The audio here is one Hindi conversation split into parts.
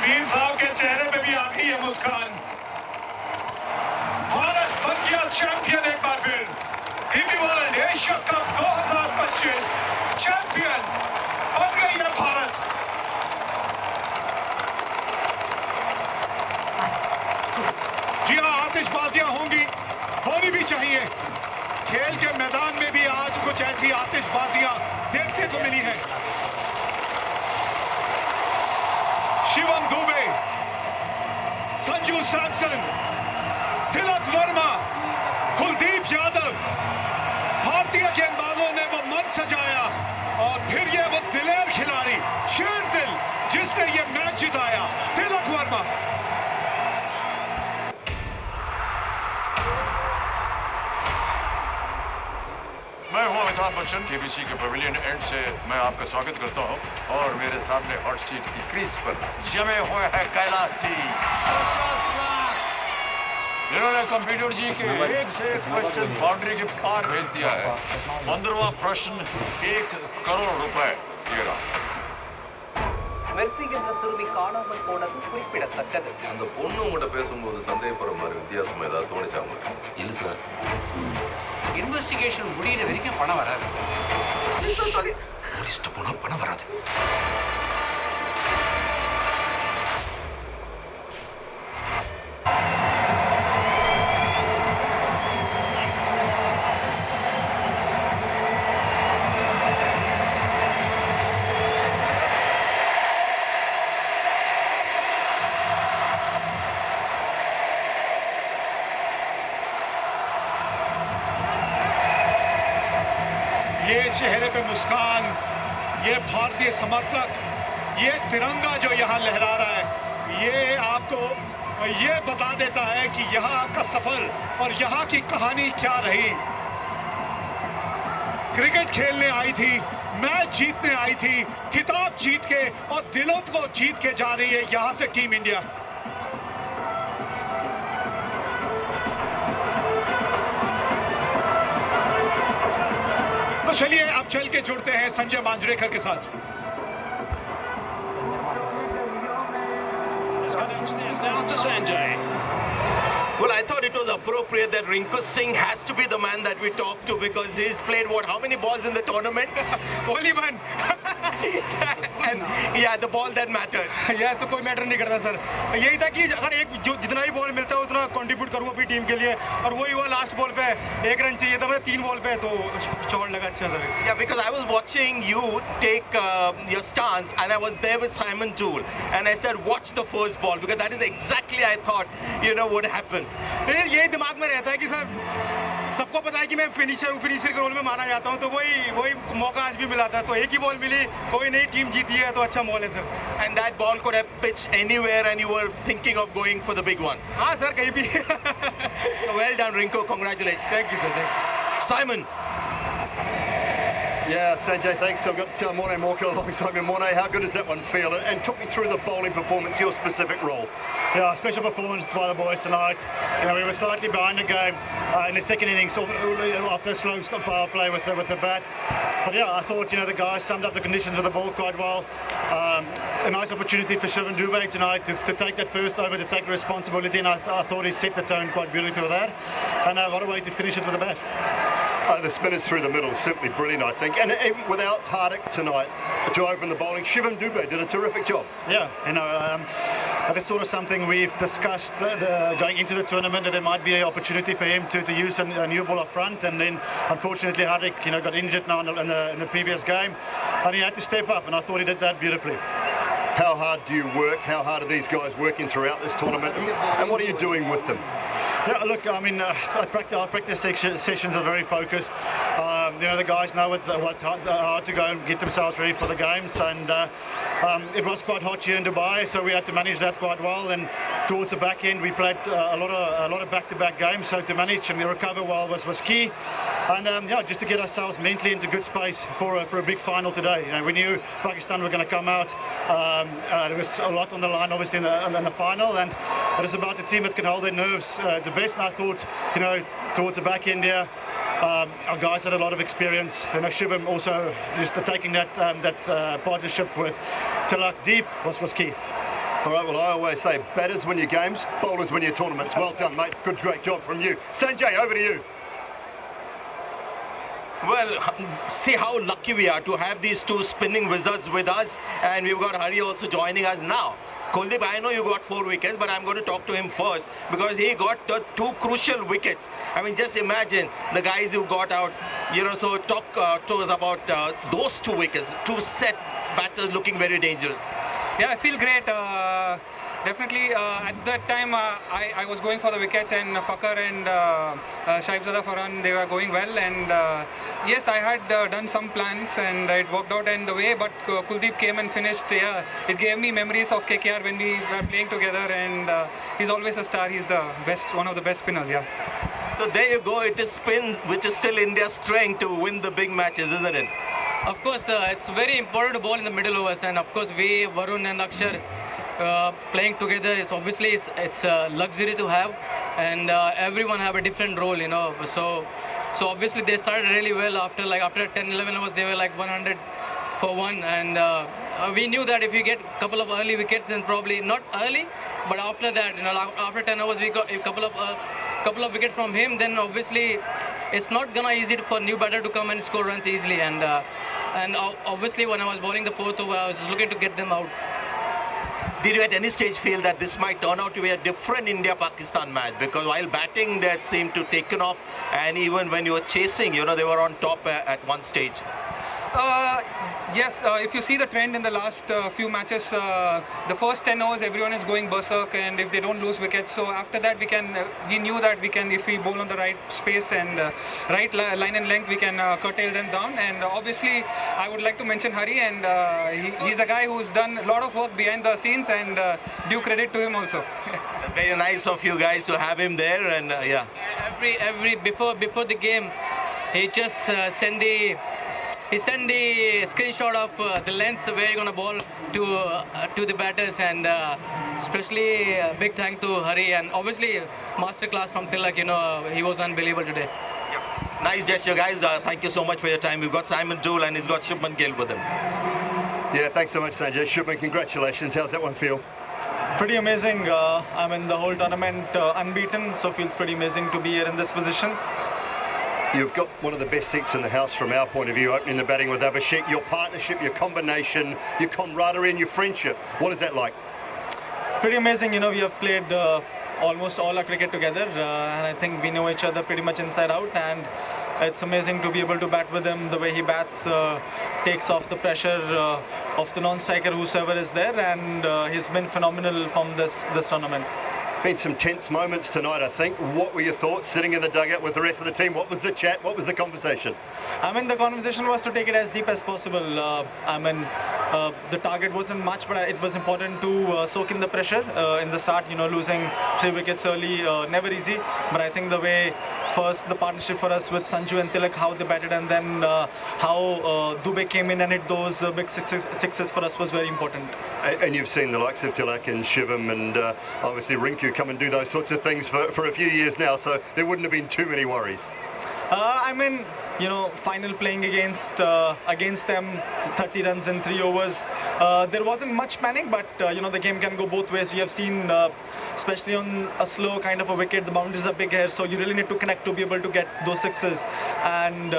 वीर साहब के चेहरे पे भी आ गई है मुस्कान। भारत बन गया चैंपियन एक बार फिर। DP world Asia cup 2025 champion बन गई है भारत। जी हाँ, आतिशबाजियां होनी भी चाहिए। खेल के मैदान में भी आज कुछ ऐसी आतिशबाजियां देखने को मिली है। शिवम दुबे, संजू सैमसन, तिलक वर्मा, कुलदीप यादव, भारतीय गेंदबाजों ने वो मन सजाया और फिर ये वो दिलेर खिलाड़ी, शेर दिल, जिसने ये मैच जिताया, तिलक वर्मा। मैं हूं अमिताभ बच्चन, केबीसी के पवेलियन एंड से मैं आपका स्वागत करता हूं और मेरे सामने हॉट सीट की क्रीज पर जमे हुए हैं कैलाश जी, 50 लाख, जिन्होंने कंप्यूटर जी के एक से एक क्वेश्चन बाउंड्री के पार भेज दिया है। 15वां प्रश्न 1 करोड़ रुपए दे रहा। மெர்சி என்ற சிறுமி காணாமல் போனது குறிப்பிடத்தக்கது. அந்த பொண்ணு உங்கள்கிட்ட பேசும்போது சந்தேகப்படுற மாதிரி வித்தியாசம் ஏதாவது தோணுச்சா உங்களுக்கு? இல்லை சார், இன்வெஸ்டிகேஷன் முடிகிற வரைக்கும் பணம் வராது சார். போலீஸ்ட்ட போனால் பணம் வராது. ये चेहरे पे मुस्कान, ये भारतीय समर्थक, ये तिरंगा जो यहाँ लहरा रहा है, ये आपको ये बता देता है कि यहाँ का सफर और यहाँ की कहानी क्या रही। क्रिकेट खेलने आई थी, मैच जीतने आई थी, खिताब जीत के और दिलों को जीत के जा रही है यहाँ से टीम इंडिया। तो चलिए अब चल के जुड़ते हैं संजय मांजरेकर के साथ। Well, I thought it was appropriate that Rinku Singh has to be the man that we talk to because he's played how many balls in the tournament? Only one. And yeah, the ball that mattered. यह तो कोई मैटर नहीं करता सर। यही था कि अगर जितना ही बॉल मिलता है उतना कंट्रीब्यूट करूँ अपनी टीम के लिए, और वही हुआ। लास्ट बॉल पे 1 रन चाहिए था, मतलब 3 बॉल पे, तो शॉट लगा अच्छा sir. Yeah, because I was watching you take your stance and I was there with Simon Toole and I said watch the first ball because that is exactly I thought would happen. यही दिमाग में रहता है कि सर सबको पता है कि मैं फिनिशर हूँ, फिनिशर के रोल में माना जाता हूँ, तो वही मौका आज भी मिला था, तो एक ही बॉल मिली, कोई नई टीम जीती है तो अच्छा बॉल है sir. And that ball could have pitched anywhere and you were thinking of going for the big one. हाँ सर, कहीं भी। Well done Rinku, congratulations. Thank you sir. Simon. Yeah, Sanjay, thanks. I've got Morne Morkel alongside me. Morne, how good does that one feel? And took me through the bowling performance, your specific role. Yeah, special performance by the boys tonight. We were slightly behind the game in the second innings after a slow power play with the bat. But yeah, I thought the guys summed up the conditions of the ball quite well. A nice opportunity for Shivan Dubey tonight to take that first over, to take responsibility, and I thought he set the tone quite beautifully for that. And what a way to finish it with a bat. The spinners through the middle, simply brilliant, I think. And without Hardik tonight to open the bowling, Shivam Dubey did a terrific job. Yeah, that is sort of something we've discussed going into the tournament, that there might be an opportunity for him to use a new ball up front. And then, unfortunately, Hardik got injured now in the previous game, and he had to step up, and I thought he did that beautifully. How hard do you work? How hard are these guys working throughout this tournament? And what are you doing with them? Yeah, look, I mean, our practice sessions are very focused. The guys know how to go and get themselves ready for the games, and it was quite hot here in Dubai, so we had to manage that quite well. And towards the back end, we played a lot of back-to-back games, so to manage and recover well was key. And just to get ourselves mentally into good space for a big final today. We knew Pakistan were going to come out. There was a lot on the line, obviously, in the final, and it is about a team that can hold their nerves the best. And I thought, towards the back end here, our guys had a lot of experience. Shivam also just taking that partnership with Tilak Deep was key. All right, well, I always say batters win your games, bowlers win your tournaments. Well done, mate. Good, great job from you. Sanjay, over to you. Well, see how lucky we are to have these two spinning wizards with us, and we've got Hari also joining us now. Kuldeep, I know you got 4 wickets, but I'm going to talk to him first because he got the 2 crucial wickets. I mean, just imagine the guys who got out, so talk to us about those 2 wickets, 2 set batters looking very dangerous. Yeah, I feel great. Definitely, at that time, I was going for the wickets, and Fakhar and Shahibzada Farhan, they were going well. And yes, I had done some plans, and it worked out in the way. But Kuldeep came and finished. Yeah, it gave me memories of KKR when we were playing together. And he's always a star. He's the best, one of the best spinners. Yeah. So there you go. It is spin, which is still India's strength to win the big matches, isn't it? Of course, it's very important to bowl in the middle overs, and of course, we, Varun and Akshar, playing together, it's a luxury to have, and everyone have a different role, so obviously they started really well. After 10-11 overs, they were like 100 for 1, and we knew that if we get a couple of early wickets, then probably not early, but after that, after 10 overs, we got a couple of wickets from him. Then obviously it's not gonna easy for new batter to come and score runs easily, and obviously when I was bowling the 4th over, I was just looking to get them out. Did you at any stage feel that this might turn out to be a different India-Pakistan match? Because while batting, that seemed to taken off, and even when you were chasing, they were on top at one stage. Yes, if you see the trend in the last few matches, the first 10 overs everyone is going berserk, and if they don't lose wickets, so after that we knew that we can, if we bowl on the right space and right line and length, we can curtail them down. And obviously I would like to mention Hari, and he's a guy who's done a lot of work behind the scenes, and due credit to him also. Very nice of you guys to have him there, and yeah. Before the game, he just sent the screenshot of the lengths where you're gonna bowl to the batters, and especially big thank to Hari, and obviously masterclass from Tilak. He was unbelievable today. Yep. Nice gesture, guys. Thank you so much for your time. We've got Simon Toole, and he's got Shubman Gill with him. Yeah, thanks so much, Sanjay. Shubman, congratulations. How's that one feel? Pretty amazing. I'm in the whole tournament unbeaten, so feels pretty amazing to be here in this position. You've got one of the best seats in the house from our point of view, opening the batting with Abhishek. Your partnership, your combination, your camaraderie and your friendship. What is that like? Pretty amazing. We have played almost all our cricket together, and I think we know each other pretty much inside out, and it's amazing to be able to bat with him. The way he bats takes off the pressure of the non-striker, whosoever is there, and he's been phenomenal from this tournament. Been some tense moments tonight, I think. What were your thoughts sitting in the dugout with the rest of the team? What was the chat? What was the conversation? The conversation was to take it as deep as possible. The target wasn't much, but it was important to soak in the pressure in the start. Losing 3 wickets early, never easy. But I think the way first the partnership for us with Sanju and Tilak, how they batted, and then how Dubey came in and hit those big sixes for us was very important. And you've seen the likes of Tilak and Shivam and obviously Rinku come and do those sorts of things for a few years now, so there wouldn't have been too many worries. Final playing against them, 30 runs in 3 overs. There wasn't much panic, but the game can go both ways. We have seen, especially on a slow kind of a wicket, the boundaries are big here, so you really need to connect to be able to get those sixes. And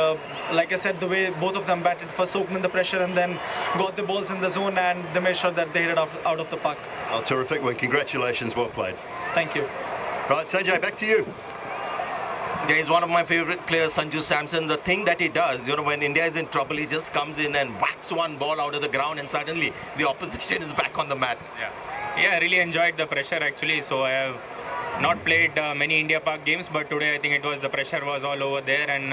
like I said, the way both of them batted, first soaked in the pressure and then got the balls in the zone, and they made sure that they hit it out of the park. Oh, terrific. Well, congratulations. Well played. Thank you. Right, Sanjay, back to you. There is one of my favorite players, Sanju Samson. The thing that he does, when India is in trouble, he just comes in and whacks one ball out of the ground, and suddenly the opposition is back on the mat. Yeah, I really enjoyed the pressure actually. So I have not played many India Park games, but today I think the pressure was all over there, and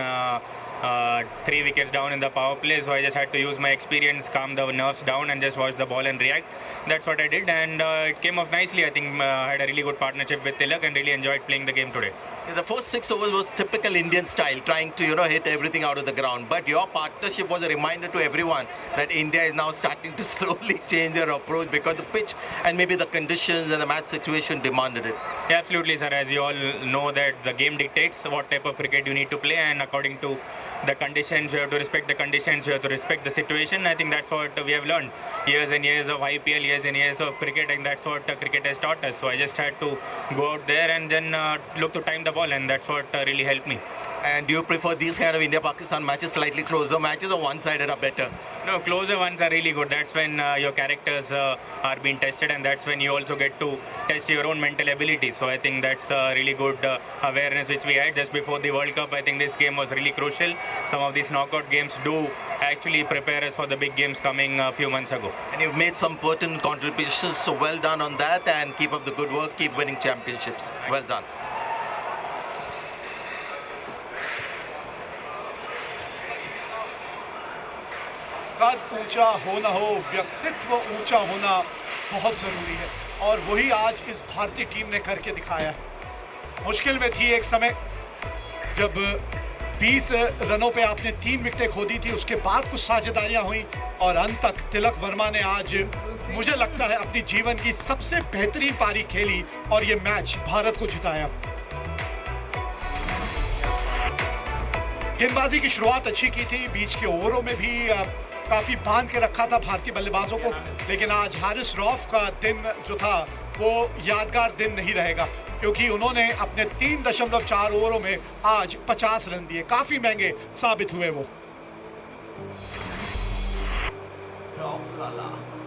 3 wickets down in the power play, so I just had to use my experience, calm the nerves down, and just watch the ball and react. That's what I did, and it came off nicely. I think I had a really good partnership with Tilak and really enjoyed playing the game today. Yeah, the first 6 overs was typical Indian style, trying to hit everything out of the ground. But your partnership was a reminder to everyone that India is now starting to slowly change their approach because the pitch and maybe the conditions and the match situation demanded it. Yeah, absolutely, sir. As you all know that the game dictates what type of cricket you need to play, and according to the conditions, you have to respect the conditions, you have to respect the situation. I think that's what we have learned. Years and years of IPL, years and years of cricket, and that's what cricket has taught us. So I just had to go out there and then look to time the ball, and that's what really helped me. And do you prefer these kind of India-Pakistan matches, slightly closer matches, or one-sided are better? No, closer ones are really good. That's when your characters are being tested, and that's when you also get to test your own mental ability. So I think that's really good awareness which we had just before the World Cup. I think this game was really crucial. Some of these knockout games do actually prepare us for the big games coming a few months ago. And you've made some pertinent contributions, so well done on that, and keep up the good work, keep winning championships. Well done. कद ऊंचा हो ना हो, व्यक्तित्व ऊंचा होना बहुत ज़रूरी है, और वही आज इस भारतीय टीम ने करके दिखाया है। मुश्किल में थी एक समय जब 20 रनों पे आपने 3 विकेटें खो दी थी, उसके बाद कुछ साझेदारियां हुई और अंत तक तिलक वर्मा ने आज मुझे लगता है अपनी जीवन की सबसे बेहतरीन पारी खेली और ये मैच भारत को जिताया। गेंदबाजी की शुरुआत अच्छी की थी, बीच के ओवरों में भी काफ़ी बांध के रखा था भारतीय बल्लेबाजों को, लेकिन आज हारिस रऊफ का दिन जो था वो यादगार दिन नहीं रहेगा, क्योंकि उन्होंने अपने 3.4 ओवरों में आज 50 रन दिए। काफ़ी महंगे साबित हुए वो।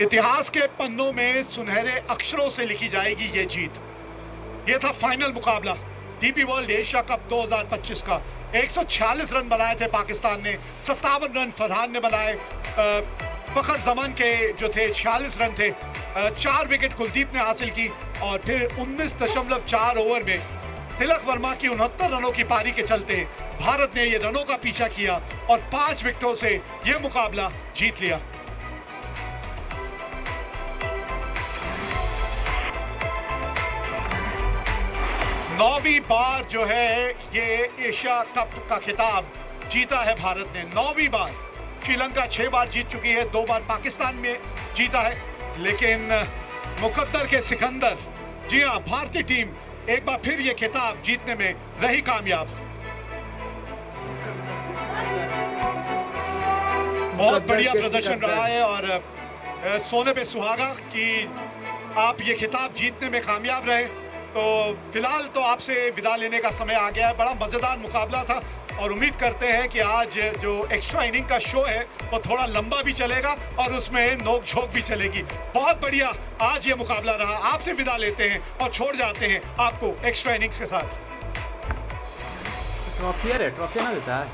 इतिहास के पन्नों में सुनहरे अक्षरों से लिखी जाएगी ये जीत। ये था फाइनल मुकाबला डीपी वर्ल्ड एशिया कप 2025 का। 146 रन बनाए थे पाकिस्तान ने, 57 रन फरहान ने बनाए, फखर जमान के जो थे 46 रन थे, 4 विकेट कुलदीप ने हासिल की, और फिर 19.4 ओवर में तिलक वर्मा की 69 रनों की पारी के चलते भारत ने ये रनों का पीछा किया और 5 विकेटों से ये मुकाबला जीत लिया। नौवीं बार जो है ये एशिया कप का खिताब जीता है भारत ने, 9वीं बार। श्रीलंका 6 बार जीत चुकी है, 2 बार पाकिस्तान में जीता है, लेकिन मुकद्दर के सिकंदर, जी हाँ, भारतीय टीम एक बार फिर ये खिताब जीतने में रही कामयाब। बहुत बढ़िया प्रदर्शन रहा है और सोने पे सुहागा कि आप ये खिताब जीतने में कामयाब रहे। तो फिलहाल तो आपसे विदा लेने का समय आ गया है। बड़ा मज़ेदार मुकाबला था और उम्मीद करते हैं कि आज जो एक्स्ट्रा इनिंग का शो है वो थोड़ा लंबा भी चलेगा और उसमें नोक झोंक भी चलेगी। बहुत बढ़िया आज ये मुकाबला रहा। आपसे विदा लेते हैं और छोड़ जाते हैं आपको एक्स्ट्रा इनिंग्स के साथ। ट्रॉफी है, ट्रॉफी ना देता है।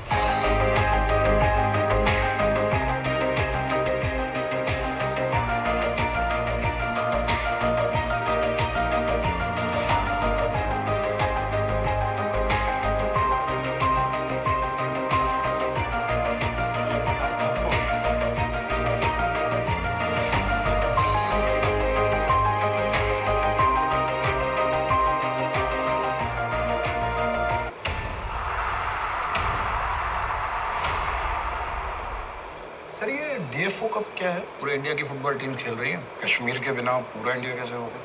सर ये डीएफओ कप क्या है? पूरे इंडिया की फुटबॉल टीम खेल रही है, कश्मीर के बिना पूरा इंडिया कैसे होगा?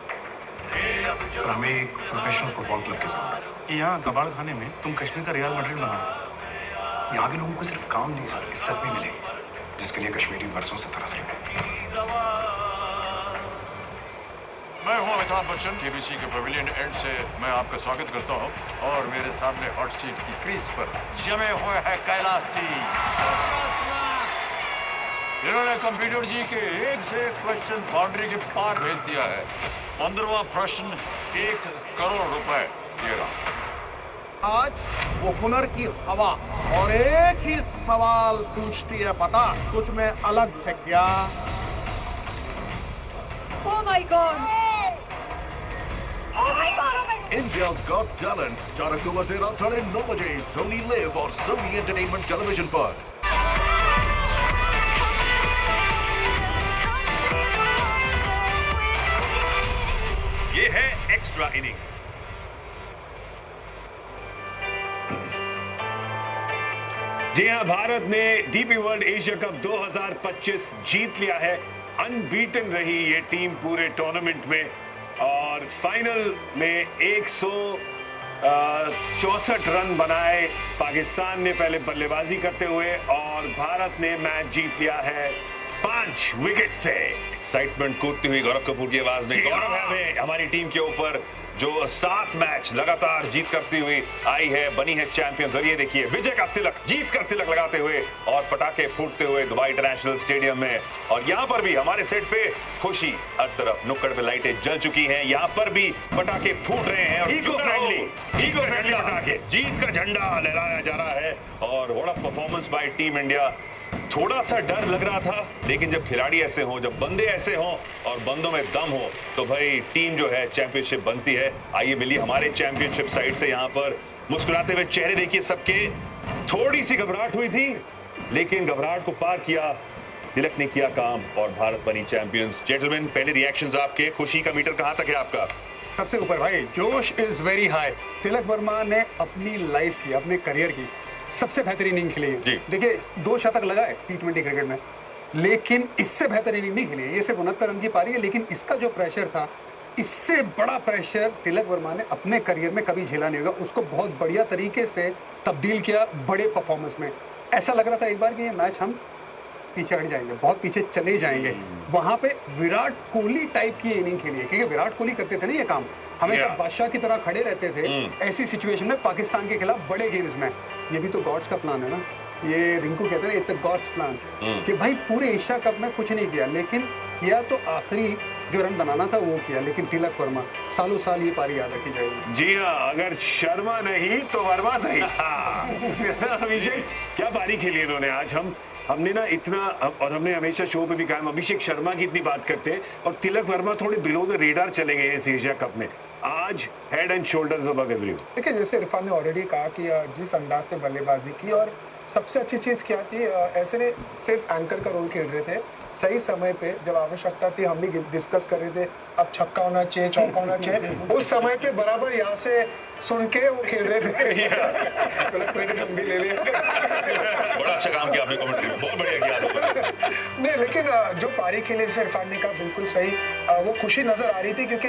सर हमें एक प्रोफेशनल फुटबॉल क्लब की जरूरत है कि यहाँ कबाड़ खाने में तुम कश्मीर का रियल मैड्रिड बनाना। यहाँ के लोगों को सिर्फ काम नहीं सर, इज्जत भी मिलेगी, जिसके लिए कश्मीरी बरसों से तरस रहे हैं। मैं हूँ अमिताभ बच्चन। केबीसी के पवेलियन एंड से मैं आपका स्वागत करता हूँ और मेरे सामने हॉट सीट की क्रीज पर जमे हुए हैं कैलाश जी, जिन्होंने कंप्यूटर जी के एक से एक क्वेश्चन बाउंड्री के पार भेज दिया है। 15वां प्रश्न 1 करोड़ रुपए दे रहा। आज वो हुनर की हवा और एक ही सवाल पूछती है, बता तुझ में अलग है क्या? Oh my God! Oh my God! Oh my God! India's Got Talent 4 अक्टूबर से रात 9:30 बजे सोनी लिव और सोनी एंटरटेनमेंट टेलीविजन पर। ये है एक्स्ट्रा इनिंग्स। जी हां, भारत ने डीपी वर्ल्ड एशिया कप 2025 जीत लिया है। अनबीटन रही ये टीम पूरे टूर्नामेंट में और फाइनल में 100 64 रन बनाए पाकिस्तान ने पहले बल्लेबाजी करते हुए और भारत ने मैच जीत लिया है 5 विकेट से। एक्साइटमेंट कूदती हुई गौरव कपूर की आवाज में गौरव है हमें हमारी टीम के ऊपर जो 7 मैच लगातार जीत करती हुई आई है, बनी है चैंपियंस। और ये देखिए विजय का तिलक, जीत का तिलक लगाते हुए और पटाखे फूटते हुए दुबई इंटरनेशनल स्टेडियम में। और यहाँ पर भी हमारे सेट पे खुशी हर तरफ, नुक्कड़ पे लाइटें जल चुकी हैं, यहाँ पर भी पटाखे फूट रहे हैं और इको फ्रेंडली पटाखे, जीत का झंडा लहराया जा रहा है। और what a performance by team India. थोड़ा सा डर लग रहा था, लेकिन जब खिलाड़ी ऐसे हों, जब बंदे ऐसे हों और बंदों में दम हो, तो भाई टीम जो है चैंपियनशिप बनती है। आइए मिलिए हमारे चैंपियनशिप साइड से। यहाँ पर मुस्कुराते हुए चेहरे देखिए सबके। थोड़ी सी घबराहट हुई थी, लेकिन घबराहट को पार किया, तिलक ने किया काम और भारत बनी चैंपियंस। जेंटलमैन, पहले रिएक्शंस आपके, खुशी का मीटर कहां तक है आपका? सबसे ऊपर भाई, जोश is very high. Tilak Varma ने अपनी लाइफ की, अपने करियर की सबसे बेहतरीन इनिंग खेली है। देखिए 2 शतक लगाए T20 क्रिकेट में, लेकिन इससे बेहतर इनिंग नहीं खेली है। ये सिर्फ 69 रन की पारी है, लेकिन इसका जो प्रेशर था, इससे बड़ा प्रेशर तिलक वर्मा ने अपने करियर में कभी झेला नहीं होगा। उसको बहुत बढ़िया तरीके से तब्दील किया बड़े परफॉर्मेंस में। ऐसा लग रहा था एक बार कि ये मैच हम पीछे हट जाएंगे, बहुत पीछे चले जाएंगे। वहां पे विराट कोहली टाइप की इनिंग खेली है, क्योंकि विराट कोहली करते थे ना ये काम, हमेशा बादशाह की तरह खड़े रहते थे। ऐसी सिचुएशन में पाकिस्तान के खिलाफ बड़े गेम्स में, ये भी तो गॉड्स का प्लान है ना। ये रिंकू कहते हैं ना, इट्स अ गॉड्स प्लान, कि भाई पूरे एशिया कप में कुछ नहीं किया, लेकिन किया तो आखिरी जो रन बनाना था वो किया। लेकिन तिलक वर्मा सालों साल ये पारी याद रखी जाएगी। जी हाँ, अगर शर्मा नहीं तो वर्मा सही। अभिषेक, क्या पारी खेली इन्होंने आज। हमने ना इतना, और हमने हमेशा शो पे भी कहा, अभिषेक शर्मा की इतनी बात करते हैं और तिलक वर्मा थोड़े बिलो द रेडार चले गए इस एशिया कप में। आज head and shoulders above everyone. देखिए, जैसे इरफान ने ऑलरेडी कहा कि जिस अंदाज से बल्लेबाजी की, और सबसे अच्छी चीज़ क्या थी, ऐसे ने सिर्फ एंकर का रोल खेल रहे थे। सही समय पे जब आवश्यकता थी, हम भी डिस्कस कर रहे थे अब छक्का होना चाहिए, चौका होना चाहिए, उस समय पे बराबर यहाँ से सुन के वो खेल रहे थे। तो क्रेडिट हम भी ले लिया। बड़ा अच्छा काम किया आपने कमेंट्री में, बहुत बढ़िया किया। नहीं, लेकिन जो पारी खेली से इरफान ने कहा बिल्कुल सही, वो खुशी नजर आ रही थी, क्योंकि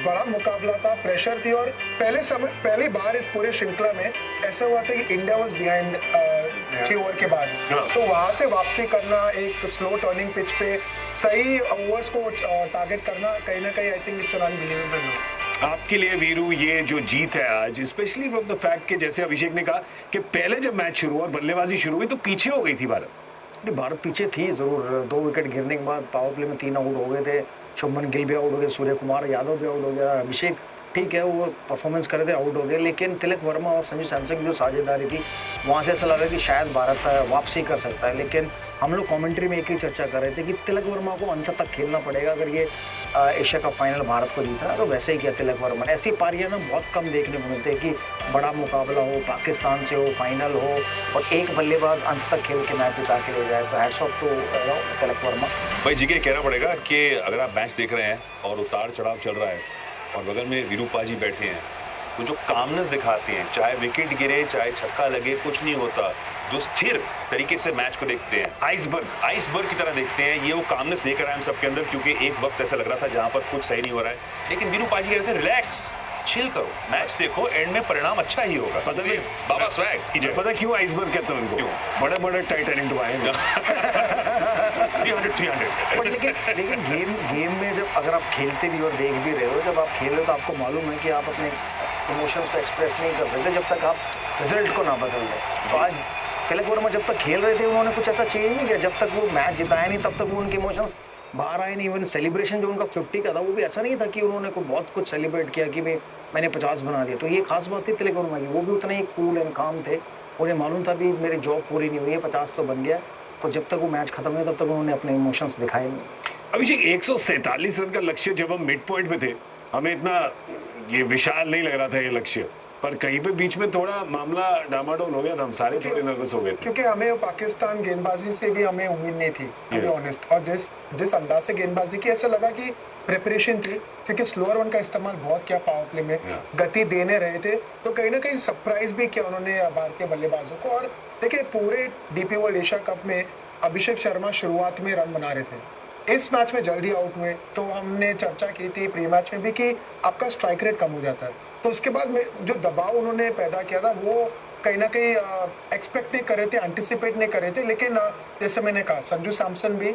बड़ा मुकाबला था, प्रेशर थी। और पहली बार इस पूरे श्रृंखला में ऐसा हुआ था कि इंडिया वाज बिहाइंड 6 ओवर के बाद, तो वहां से वापसी करना, एक स्लो टर्निंग पिच पे सही ओवर्स को टारगेट करना, कहीं ना कहीं I think it's an unbelievable. आपके लिए वीरू ये जो जीत है आज, स्पेशली फ्रॉम द फैक्ट कि जैसे अभिषेक ने कहा कि पहले जब मैच शुरू हुआ, बल्लेबाजी शुरू हुई तो पीछे हो गई थी भारत पीछे थी जरूर। 2 विकेट गिरने के बाद पावर प्ले में 3 आउट हो गए थे। शुभमन गिल भी आउट हो गए, सूर्य कुमार यादव भी आउट हो गया, अभिषेक ठीक है वो परफॉर्मेंस कर रहे थे, आउट हो गए। लेकिन तिलक वर्मा और संजू सैमसन की जो साझेदारी थी, वहाँ से ऐसा लग रहा है कि शायद भारत वापसी कर सकता है। लेकिन हम लोग कमेंट्री में एक ही चर्चा कर रहे थे कि तिलक वर्मा को अंत तक खेलना पड़ेगा अगर ये एशिया कप फाइनल भारत को जीता, तो वैसे ही किया तिलक वर्मा ने। ऐसी पारियां ना बहुत कम देखने को मिलते हैं कि बड़ा मुकाबला हो, पाकिस्तान से हो, फाइनल हो और एक बल्लेबाज अंत तक खेल के मैच जिता के ले जाए। तो hats off to Tilak Varma. भाई जिगे कहना पड़ेगा कि अगर आप मैच देख रहे हैं और उतार चढ़ाव चल रहा है और बगल में वीरूपा जी बैठे हैं, तो जो कामनेस दिखाते हैं, चाहे विकेट गिरे चाहे छक्का लगे, कुछ नहीं होता, जो स्थिर तरीके से मैच को देखते हैं, आइसबर्ग की तरह देखते हैं, ये वो कामनेस लेकर आए हम सबके अंदर। क्योंकि एक वक्त ऐसा लग रहा था जहां पर कुछ सही नहीं हो रहा है, लेकिन वीरूपा जी कहते हैं रिलैक्स, चिल करो, मैच देखो, एंड में परिणाम अच्छा ही होगा। पता नहीं बाबा स्वैग कीजिए। पता क्यों आइसबर्ग कहते हैं उनको? बड़े बड़े टाइटैनिक डुबाएंगे। 300 लेकिन गेम में जब अगर आप खेलते भी और देख भी रहे हो, जब आप खेल रहे हो तो आपको मालूम है कि आप अपने इमोशंस को एक्सप्रेस नहीं कर सकते जब तक आप रिजल्ट को ना बदल दें। तो आज तिलक वर्मा जब तक खेल रहे थे उन्होंने कुछ ऐसा चेंज नहीं किया, जब तक वो मैच जिताया नहीं तब तक वो उनके इमोशंस बाहर आए नहीं। इवन सेलिब्रेशन जो उनका 50 का था वो भी ऐसा नहीं था कि उन्होंने को बहुत कुछ सेलिब्रेट किया कि मैंने 50 बना दिया। तो ये खास बात थी तिलक वर्मा की, वो भी उतना ही कूल एंड काम थे। उन्हें मालूम था भी मेरी जॉब पूरी नहीं हुई है, 50 तो बन गया। तो जब तक वो मैच खत्म नहीं तब तक उन्होंने अपने इमोशंस दिखाए नहीं। अभिषेक 147 रन का लक्ष्य जब हम मिड पॉइंट में थे, हमें इतना ये विशाल नहीं लग रहा था ये लक्ष्य, पर कहीं पे बीच में थोड़ा मामला डामाडोल हो गया था, हम सारे थोड़े नर्वस हो गए थे। क्योंकि हमें पाकिस्तान गेंदबाजी से भी हमें उम्मीद नहीं थी, टू बी ऑनेस्ट। और जिस अंदाज से गेंदबाजी की, ऐसा लगा कि प्रिपरेशन थी, क्योंकि स्लोअर वन का इस्तेमाल बहुत किया पावर प्ले में, गति देने रहे थे, तो कहीं ना कहीं सरप्राइज भी किया उन्होंने भारतीय बल्लेबाजों को। और देखिए पूरे डीपी वर्ल्ड एशिया कप में अभिषेक शर्मा शुरुआत में रन बना रहे थे, इस मैच में जल्दी आउट हुए। तो हमने चर्चा की थी प्री मैच में भी कि आपका स्ट्राइक रेट कम हो जाता है, तो उसके बाद में जो दबाव उन्होंने पैदा किया था वो कहीं ना कहीं एक्सपेक्ट नहीं कर रहे थे, एंटिसिपेट नहीं कर रहे थे। लेकिन जैसे मैंने कहा, संजू सैमसन भी,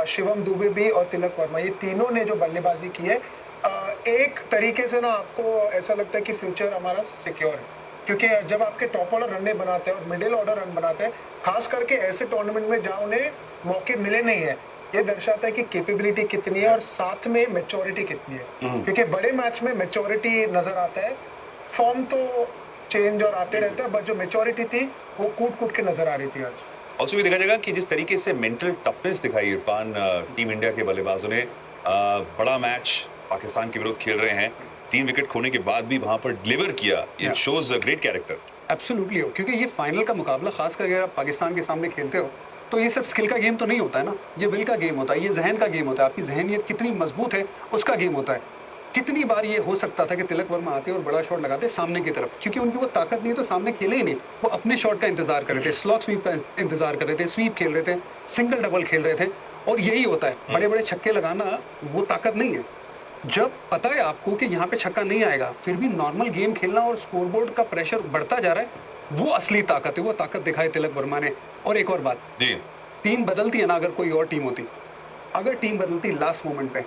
शिवम दुबे भी और तिलक वर्मा, ये तीनों ने जो बल्लेबाजी की है, एक तरीके से ना आपको ऐसा लगता है कि फ्यूचर हमारा सिक्योर है, क्योंकि जब आपके टॉप ऑर्डर रन बनाते हैं और मिडिल ऑर्डर रन बनाते हैं, खास करके ऐसे टूर्नामेंट में जहाँ उन्हें मौके मिले नहीं है, ये दर्शाता है कि कैपेबिलिटी कितनी है और साथ में मैच्योरिटी कितनी है। क्योंकि बड़े मैच में मैच्योरिटी नजर आता है, फॉर्म तो चेंज और आते रहता है, बट जो मैच्योरिटी थी वो कूट के नजर आ रही थी आज। ऑल्सो भी देखा जाएगा कि जिस तरीके से मेंटल टफनेस दिखाई इरफान टीम इंडिया के बल्लेबाजों ने, बड़ा मैच पाकिस्तान के विरुद्ध खेल रहे हैं, 3 विकेट खोने के बाद भी वहां पर डिलीवर किया, it shows a great character. Absolutely हो, क्योंकि ये फाइनल का मुकाबला खास करके अगर आप पाकिस्तान के सामने खेलते हो तो ये सिर्फ स्किल का गेम तो नहीं होता है ना, ये विल का गेम होता है, ये जहन का गेम होता है, आपकी जहनियत कितनी मजबूत है उसका गेम होता है। कितनी बार ये हो सकता था कि तिलक वर्मा आते और बड़ा शॉट लगाते सामने की तरफ, क्योंकि उनकी वो ताकत नहीं है तो सामने खेले ही नहीं, वो अपने शॉट का इंतजार कर रहे थे, स्लॉग स्वीप का इंतजार कर रहे थे, स्वीप खेल रहे थे, सिंगल डबल खेल रहे थे, और यही होता है। बड़े बड़े छक्के लगाना वो ताकत नहीं है। जब पता है आपको कि यहाँ पे छक्का नहीं आएगा, फिर भी नॉर्मल गेम खेलना और स्कोरबोर्ड का प्रेशर बढ़ता जा रहा है, वो असली ताकत है, वो ताकत दिखाई तिलक वर्मा ने। और एक और बात, टीम बदलती है ना, अगर कोई और टीम होती, अगर टीम बदलती लास्ट मोमेंट पे,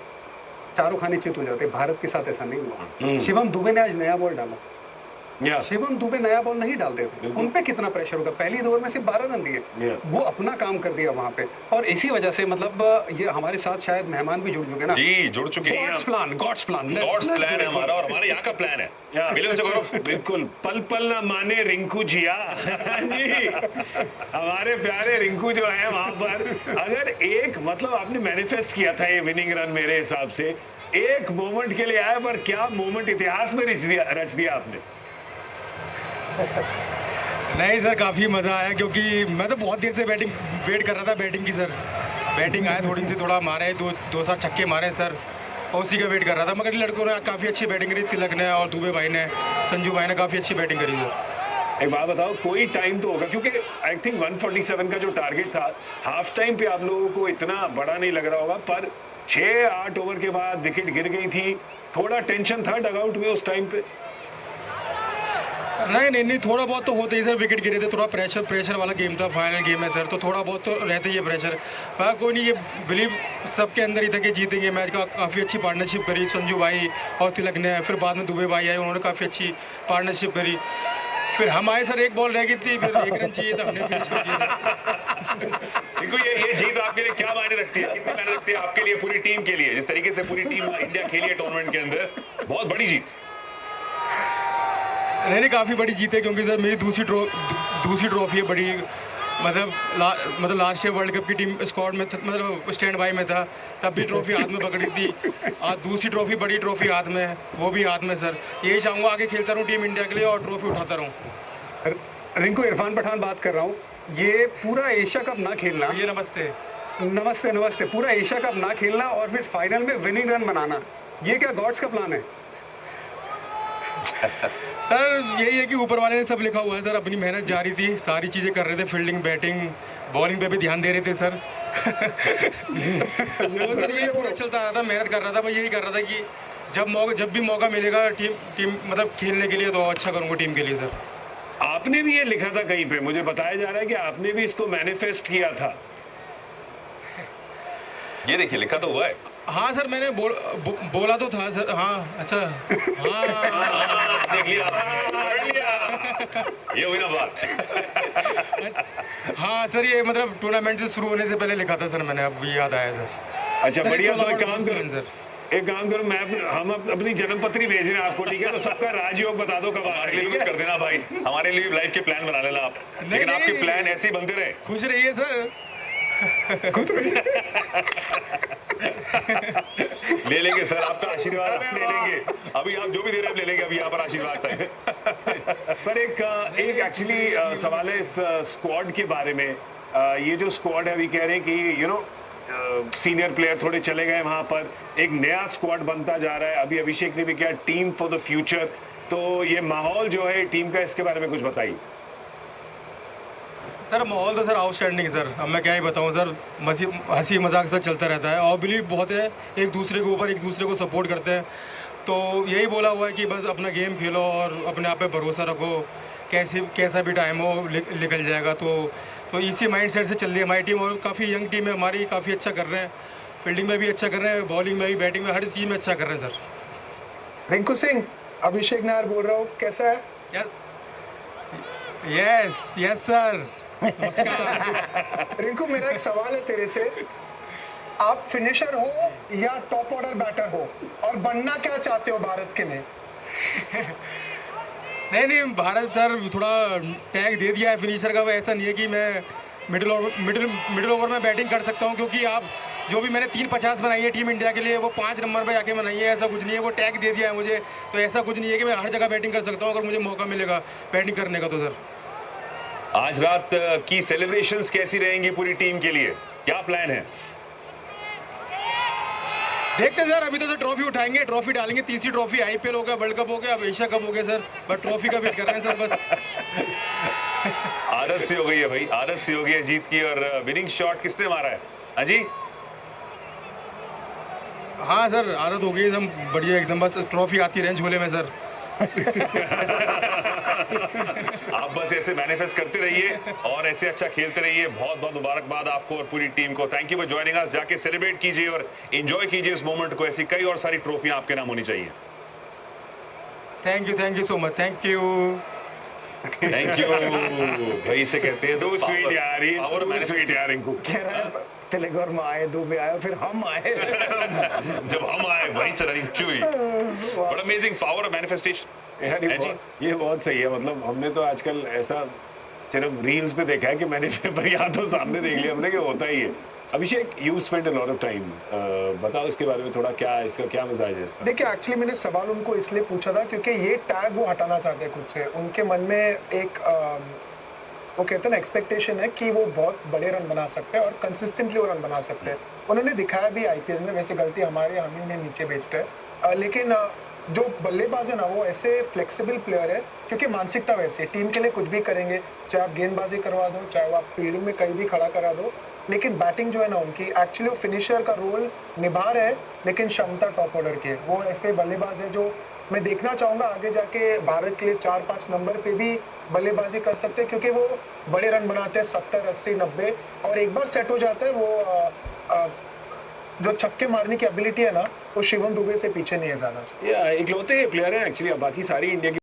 चारों खाने चित हो जाते। भारत के साथ ऐसा नहीं हुआ। शिवम दुबे ने आज नया बॉल डाला, शिवम दुबे नया बॉल नहीं डालते थे, उन पे कितना प्रेशर होगा, पहली ओवर में सिर्फ 12 रन दिए, वो अपना काम कर दिया वहां पे। और इसी वजह से मतलब ये हमारे साथ शायद मेहमान भी जुड़ चुके ना, जी जुड़ चुके हैं। गॉड्स प्लान है हमारा, और हमारे यहाँ का प्लान है। बिल्कुल, पल पल ना माने रिंकू जिया जी, हमारे प्यारे रिंकू जो है वहां पर, अगर एक मतलब आपने मैनिफेस्ट किया था ये विनिंग रन, मेरे हिसाब से एक मोमेंट के लिए आया, पर क्या मोमेंट इतिहास में रच दिया आपने। नहीं सर, काफ़ी मज़ा आया, क्योंकि मैं तो बहुत देर से वेट कर रहा था बैटिंग की सर। बैटिंग आए थोड़ा मारे, दो चार छक्के मारे सर, और उसी का वेट कर रहा था। मगर लड़कों ने काफ़ी अच्छी बैटिंग करी, तिलक ने और दुबे भाई ने, संजू भाई ने काफ़ी अच्छी बैटिंग करी सर। एक बात बताओ, कोई टाइम तो होगा, क्योंकि आई थिंक 147 का जो टारगेट था, हाफ टाइम पे आप लोगों को इतना बड़ा नहीं लग रहा होगा, पर 6-8 ओवर के बाद विकेट गिर गई थी, थोड़ा टेंशन था डगआउट में उस टाइम पे? नहीं, थोड़ा बहुत तो होता ही सर, विकेट गिरे थे, थोड़ा प्रेशर वाला गेम था, फाइनल गेम है सर, तो थोड़ा बहुत तो रहता ही है प्रेशर। पर कोई नहीं, ये बिलीव सबके अंदर ही था कि जीतेंगे मैच का। काफ़ी अच्छी पार्टनरशिप करी संजू भाई और तिलक ने, फिर बाद में दुबे भाई आए, उन्होंने काफ़ी अच्छी पार्टनरशिप करी। फिर हम आए सर, एक बॉल रह गई थी, फिर 1 रन चाहिए था, हमने फिनिश कर दिया। ये जीत आपके लिए क्या मायने रखती है, कितनी मायने रखती है आपके लिए, पूरी टीम के लिए? जिस तरीके से पूरी टीम इंडिया खेली है टूर्नामेंट के अंदर, बहुत बड़ी जीत। नहीं, काफ़ी बड़ी जीत है, क्योंकि सर मेरी दूसरी ट्रॉफी है बड़ी, मतलब लास्ट ईयर वर्ल्ड कप की टीम स्क्वाड में मतलब स्टैंड बाई में था, तब भी ट्रॉफी हाथ में पकड़ी थी। आज दूसरी ट्रॉफी, बड़ी ट्रॉफी हाथ में है, वो भी हाथ में सर। यही चाहूँगा आगे खेलता रहूँ टीम इंडिया के लिए और ट्रॉफी उठाता रहूँ। रिंकू, इरफान पठान बात कर रहा हूँ। ये पूरा एशिया कप ना खेलना, ये नमस्ते, पूरा एशिया कप ना खेलना और फिर फाइनल में विनिंग रन बनाना, ये क्या गॉड्स का प्लान है? सर यही है कि ऊपर वाले ने सब लिखा हुआ है सर, अपनी मेहनत जारी थी, सारी चीज़ें कर रहे थे, फील्डिंग, बैटिंग, बॉलिंग पे भी ध्यान दे रहे थे सर। वो सर यही पूरा चलता रहा था, मेहनत कर रहा था, मैं यही कर रहा था कि जब भी मौका मिलेगा टीम मतलब खेलने के लिए, तो अच्छा करूँगा टीम के लिए सर। आपने भी ये लिखा था कहीं पे, मुझे बताया जा रहा है कि आपने भी इसको मैनिफेस्ट किया था। ये देखिए, लिखा तो हुआ है। हाँ सर, मैंने बोला तो था सर। हाँ, अच्छा, हाँ देख लिया, ये हुई ना बात। हाँ सर, ये मतलब टूर्नामेंट से शुरू होने से पहले लिखा था सर मैंने, अब याद आया सर। अच्छा, बढ़िया। तो एक काम करो, हम अपनी जन्मपत्री भेज रहे हैं आपको, ठीक है? तो सबका राजयोग बता दो कब। हमारे लिए भी कुछ कर देना भाई, हमारे लिए लाइफ के प्लान बना लेना आप, लेकिन आपके प्लान ऐसे ही बनते रहे। खुश रहिए सर। खुश रहिए। ले लेंगे सर, आपका आशीर्वाद ले लेंगे। अभी आप जो भी दे रहे हैं ले लेंगे, अभी यहाँ पर आशीर्वाद तक। पर एक एक्चुअली सवाल है इस स्क्वाड के बारे में। ये जो स्क्वाड है, अभी कह रहे हैं कि सीनियर प्लेयर थोड़े चले गए वहां पर, एक नया स्क्वाड बनता जा रहा है। अभी अभिषेक ने भी किया टीम फॉर द फ्यूचर, तो ये माहौल जो है टीम का, इसके बारे में कुछ बताइए। सर माहौल तो सर आउटस्टैंडिंग सर, अब मैं क्या ही बताऊं सर, हंसी मजाक सर चलता रहता है और बिलीव बहुत है एक दूसरे के ऊपर, एक दूसरे को सपोर्ट करते हैं तो यही बोला हुआ है कि बस अपना गेम खेलो और अपने आप पे भरोसा रखो, कैसा भी टाइम हो निकल जाएगा। तो इसी माइंडसेट से चल रही है हमारी टीम, और काफ़ी यंग टीम है हमारी, काफ़ी अच्छा कर रहे हैं, फील्डिंग में भी अच्छा कर रहे हैं, बॉलिंग में भी, बैटिंग में, हर चीज़ में अच्छा कर रहे हैं सर। रिंकू सिंह, अभिषेक नायर बोल रहा हूँ, कैसा है? यस सर, नमस्कार। रिंकू, मेरा एक सवाल है तेरे से, आप फिनिशर हो या टॉप ऑर्डर बैटर हो, और बनना क्या चाहते हो भारत के लिए? नहीं, भारत सर थोड़ा टैग दे दिया है फिनिशर का। ऐसा नहीं है कि मैं मिडिल ओवर में बैटिंग कर सकता हूँ, क्योंकि आप जो भी मैंने 350 बनाई है टीम इंडिया के लिए, वो 5 नंबर पे जाके बनाई है, ऐसा कुछ नहीं है, वो टैग दे दिया है मुझे। तो ऐसा कुछ नहीं है कि मैं हर जगह बैटिंग कर सकता हूँ अगर मुझे मौका मिलेगा बैटिंग करने का। तो सर आज रात की सेलिब्रेशंस कैसी रहेंगी पूरी टीम के लिए, क्या प्लान है? देखते सर, अभी तो सर ट्रॉफी उठाएंगे, ट्रॉफी डालेंगे, तीसरी ट्रॉफी, IPL हो गया, वर्ल्ड कप हो गया, अब एशिया कप हो गया सर, बट ट्रॉफी का वेट कर रहे हैं सर बस। आदत सी हो गई है भाई, आदत सी हो गई है जीत की। और विनिंग शॉट किसने मारा है? हाँ जी, हाँ सर, आदत हो गई एकदम बढ़िया, एकदम बस ट्रॉफी आती रहे झोले में सर। आप बस ऐसे मैनिफेस्ट करते रहिए और ऐसे अच्छा खेलते रहिए। बहुत बहुत मुबारकबाद आपको और पूरी टीम को। Thank you for joining us. जाके सेलिब्रेट कीजिए और एंजॉय कीजिए इस मोमेंट को। ऐसी कई और सारी ट्रॉफियां आपके नाम होनी चाहिए। Thank you so much, thank you भाई से कहते हैं दो स्वीट यार, ये और मैंने स्वीट यार इनको कह रहे हैं तिलक वर्मा आए, दुबे आए, फिर हम आए। जब हम आए वहीं से रनिंग चुई। बड़ा अमेजिंग पावर ऑफ मैनिफेस्टेशन यार, ये बहुत सही है। मतलब हमने तो आजकल ऐसा सिर्फ रील्स पे देखा है कि मैंने पेपर यहाँ तो सामने देख लिया हमने कि होता ही है। Abhishek, you spend a lot of time, बताओ इसके बारे में थोड़ा, क्या इसका क्या मिजाज है इसका? देखिए, एक्चुअली मैंने सवाल उनको इसलिए पूछा था क्योंकि ये टैग वो हटाना चाहते हैं खुद से। उनके मन में एक वो कहते हैं ना एक्सपेक्टेशन है कि वो बहुत बड़े रन बना सकते हैं और कंसिस्टेंटली वो रन बना सकते हैं। उन्होंने दिखाया भी IPL में, वैसे गलती हमारी, हम ही उन्हें नीचे बेचते हैं, लेकिन जो बल्लेबाज है ना वो ऐसे फ्लेक्सिबल प्लेयर है क्योंकि मानसिकता वैसे टीम के लिए कुछ भी करेंगे, चाहे आप गेंदबाजी करवा दो, चाहे आप फील्डिंग में कहीं भी खड़ा करा दो, लेकिन बैटिंग जो है ना उनकी एक्चुअली वो फिनिशर का रोल निभा रहे हैं, लेकिन क्षमता टॉप ऑर्डर की है। वो ऐसे बल्लेबाज है जो मैं देखना चाहूँगा आगे जाके भारत के लिए 4-5 नंबर पे भी बल्लेबाजी कर सकते हैं क्योंकि वो बड़े रन बनाते हैं 70, 80, 90, और एक बार सेट हो जाता है वो जो छक्के मारने की एबिलिटी है ना वो शिवम दुबे से पीछे नहीं है ज्यादा। इकलौते प्लेयर हैं एक्चुअली, बाकी सारी इंडिया की